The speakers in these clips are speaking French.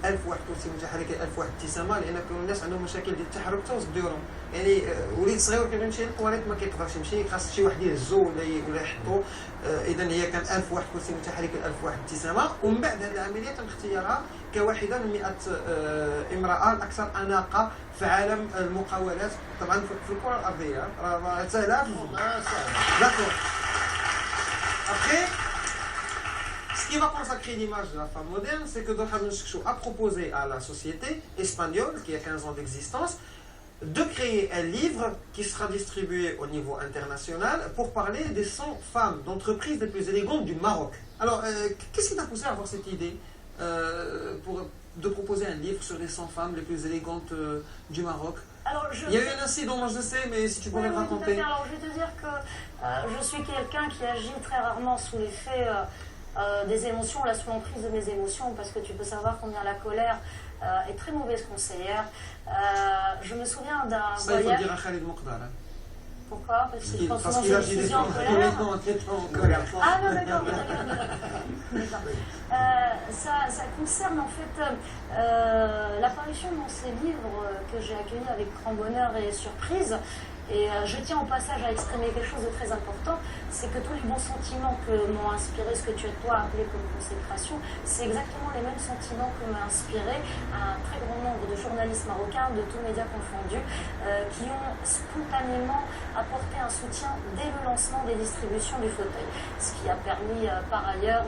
1000 واحد كرسي متحرك 1000 واحد ابتسامه، لان كانوا الناس عندهم مشاكل ديال التحرك حتى وصديورهم. يعني وليد صغير كيبغي يمشي للطواليت ما كيقدرش يمشي، خاص شي واحد يهزو ولا يحطو. اذا هي كان 1000 واحد كرسي متحرك 1000 واحد ابتسامه. ومن بعد هذه العمليه تم اختيارها كواحده من 100 امراه الاكثر اناقه في عالم المقاولات، طبعا في الكره الارضيه. راه سهله داكور. Après, ce qui va consacrer l'image de la femme moderne, c'est que Dorhan Chou a proposé à la société espagnole, qui a 15 ans d'existence, de créer un livre qui sera distribué au niveau international pour parler des 100 femmes d'entreprises les plus élégantes du Maroc. Alors, qu'est-ce qui t'a poussé à avoir cette idée de proposer un livre sur les 100 femmes les plus élégantes du Maroc? Alors, il y a eu un incident, moi je sais, mais si tu pourrais me raconter. Oui, alors, je vais te dire que je suis quelqu'un qui agit très rarement sous l'effet des émotions, là, sous l'emprise de mes émotions, parce que tu peux savoir combien la colère est très mauvaise conseillère. Je me souviens d'un voyage... Ça, il faut le dire à Khalid Moukdar. Pourquoi? Parce qu'il agit des en colère. Ah non, d'accord. Ça concerne en fait l'apparition dans ces livres que j'ai accueillis avec grand bonheur et surprise. Et je tiens au passage à exprimer quelque chose de très important, c'est que tous les bons sentiments que m'ont inspiré ce que tu toi appelé comme consécration, c'est exactement les mêmes sentiments que m'a inspiré un très grand nombre de journalistes marocains, de tous médias confondus, qui ont spontanément apporté un soutien dès le lancement des distributions du fauteuil. Ce qui a permis par ailleurs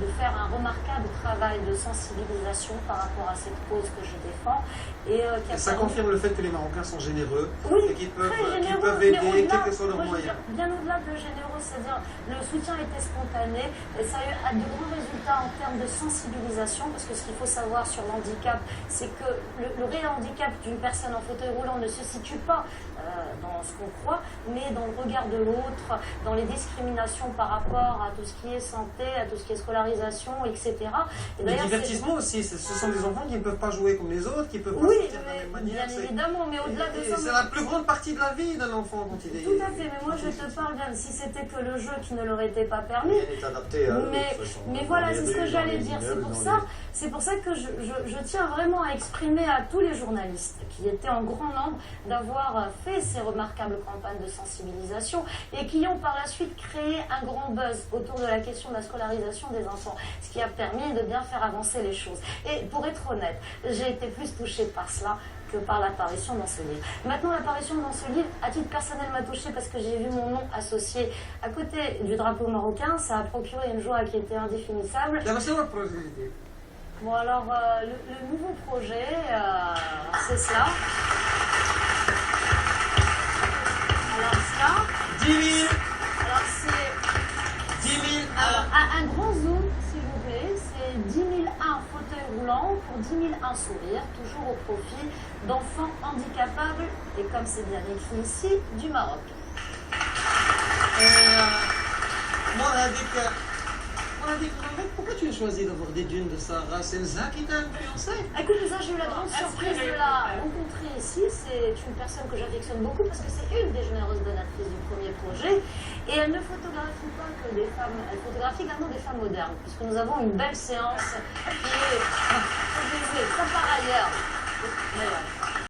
de faire un remarquable travail de sensibilisation par rapport à cette cause que je défends. Et ça confirme le fait que les Marocains sont généreux, oui, et qu'ils peuvent aider, quels que soient leurs moyens. Bien au-delà de généreux, c'est-à-dire le soutien était spontané et ça a eu de grands résultats en termes de sensibilisation, parce que ce qu'il faut savoir sur l'handicap, c'est que le réel handicap d'une personne en fauteuil roulant ne se situe pas dans ce qu'on croit, mais dans le regard de l'autre, dans les discriminations par rapport à tout ce qui est santé, à tout ce qui est scolarisation, etc. Et le divertissement aussi, ce sont des enfants qui ne peuvent pas jouer comme les autres, qui ne peuvent pas sortir de la même manière. Bien évidemment, mais au-delà de ça... C'est la plus grande partie de la vie d'un enfant quand il est... Tout à fait, mais moi je te parle bien, si c'était que le jeu qui ne leur était pas permis... Mais voilà, c'est ce que j'allais dire, c'est pour ça que je tiens vraiment à exprimer à tous les journalistes qui étaient en grand nombre d'avoir fait ces remarquables campagnes de sensibilisation et qui ont par la suite créé un grand buzz autour de la question de la scolarisation des enfants, ce qui a permis de bien faire avancer les choses. Et pour être honnête, j'ai été plus touchée par cela que par l'apparition dans ce livre. Maintenant, l'apparition dans ce livre, à titre personnel, m'a touchée parce que j'ai vu mon nom associé à côté du drapeau marocain. Ça a procuré une joie qui était indéfinissable. Bon, alors, le nouveau projet, c'est cela. Alors, cela... 10 000. Alors, c'est... 10 000. Alors, un grand zoom, s'il vous plaît. C'est 10 001 fauteuils roulants pour 10 001 sourires, toujours au profit d'enfants handicapables, et comme c'est bien écrit ici, du Maroc. Pourquoi tu as choisi d'avoir des dunes de Sahara? C'est Elsa qui t'a influencé? Écoute, Elsa, j'ai eu la grande surprise de la rencontrer ici. C'est une personne que j'affectionne beaucoup parce que c'est une des généreuses donatrices du premier projet. Et elle ne photographie pas que des femmes, elle photographie également des femmes modernes, puisque nous avons une belle séance qui est... ça par ailleurs. Mais voilà.